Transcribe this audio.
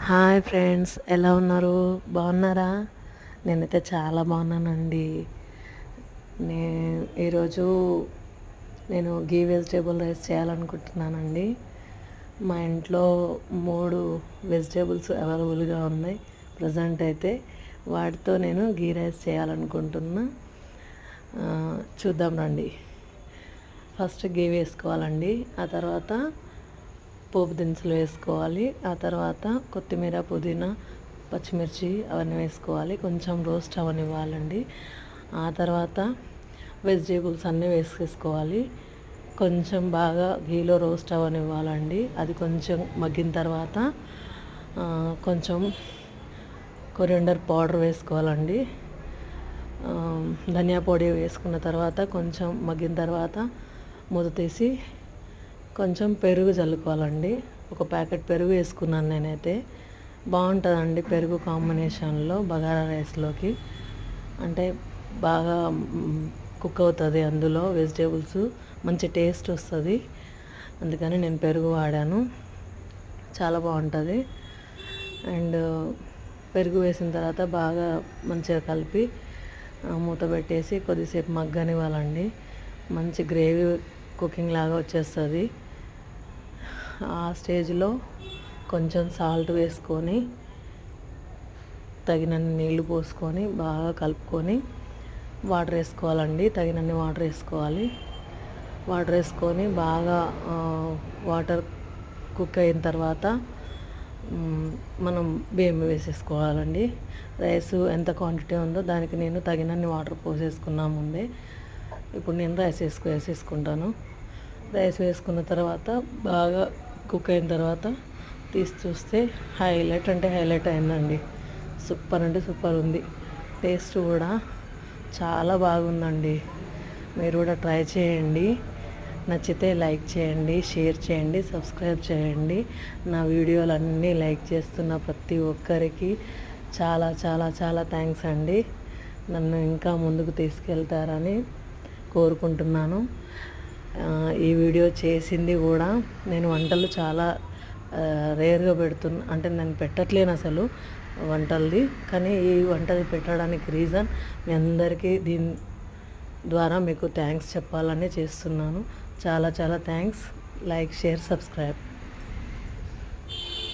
Hi friends, ఎలా ఉన్నారు? బాగున్నారా? నేనైతే చాలా బాగున్నానండి. నే ఈరోజు నేను గీ వెజిటేబుల్ రైస్ చేయాలనుకుంటున్నానండి. మా ఇంట్లో 3 వెజిటేబుల్స్ అవైలబుల్గా ఉన్నాయి ప్రజెంట్ అయితే. వాటితో నేను గీ రైస్ చేయాలనుకుంటున్నా. చూద్దాం రండి. ఫస్ట్ గీ వేసుకోవాలండి. ఆ తర్వాత పోపు దినుసులు వేసుకోవాలి. ఆ తర్వాత కొత్తిమీర, పుదీనా, పచ్చిమిర్చి అవన్నీ వేసుకోవాలి. కొంచెం రోస్ట్ అవనివ్వాలండి. ఆ తర్వాత వెజిటేబుల్స్ అన్నీ వేసేసుకోవాలి. కొంచెం బాగా గీలో రోస్ట్ అవనివ్వాలండి. అది కొంచెం మగ్గిన తర్వాత కొంచెం కొరియండర్ పౌడర్ వేసుకోవాలండి. ధనియా పొడి వేసుకున్న తర్వాత కొంచెం మగ్గిన తర్వాత మూత తీసి కొంచెం పెరుగు చల్లుకోవాలండి. ఒక ప్యాకెట్ పెరుగు వేసుకున్నాను నేనైతే. బాగుంటుందండి పెరుగు కాంబినేషన్లో బగారా రైస్లోకి. అంటే బాగా కుక్ అవుతుంది, అందులో వెజిటేబుల్స్ మంచి టేస్ట్ వస్తుంది. అందుకని నేను పెరుగు వాడాను, చాలా బాగుంటుంది. అండ్ పెరుగు వేసిన తర్వాత బాగా మంచిగా కలిపి మూత పెట్టేసి కొద్దిసేపు మగ్గనివ్వాలండి. మంచి గ్రేవీ కుకింగ్ లాగా వచ్చేస్తుంది. ఆ స్టేజ్లో కొంచెం సాల్ట్ వేసుకొని తగినన్ని నీళ్లు పోసుకొని బాగా కలుపుకొని వాటర్ వేసుకోవాలండి. తగినన్ని వాటర్ వేసుకోవాలి. వాటర్ వేసుకొని బాగా వాటర్ కుక్ అయిన తర్వాత మనం బియ్యం వేసేసుకోవాలండి. రైస్ ఎంత క్వాంటిటీ ఉందో దానికి నేను తగినన్ని వాటర్ పోసేసుకున్నా ముందే. ఇప్పుడు నేను రైస్ వేసేసుకుంటాను. రైస్ వేసుకున్న తర్వాత బాగా కుక్ అయిన తర్వాత తీసి చూస్తే హైలైట్ అంటే హైలైట్ అయిందండి. సూపర్ అంటే సూపర్ ఉంది. టేస్ట్ కూడా చాలా బాగుందండి. మీరు కూడా ట్రై చేయండి. నచ్చితే లైక్ చేయండి, షేర్ చేయండి, సబ్స్క్రైబ్ చేయండి. నా వీడియోలన్నీ లైక్ చేస్తున్న ప్రతి ఒక్కరికి చాలా చాలా చాలా థ్యాంక్స్ అండి. నన్ను ఇంకా ముందుకు తీసుకెళ్తారని కోరుకుంటున్నాను. ఈ వీడియో చేసింది కూడా నేను వంటలు చాలా రేర్గా పెడుతున్నా, అంటే నేను పెట్టట్లేను అసలు వంటలది. కానీ ఈ వంటది పెట్టడానికి రీజన్ మీ అందరికీ దీని ద్వారా మీకు థ్యాంక్స్ చెప్పాలని చేస్తున్నాను. చాలా చాలా థ్యాంక్స్. Like, share, subscribe.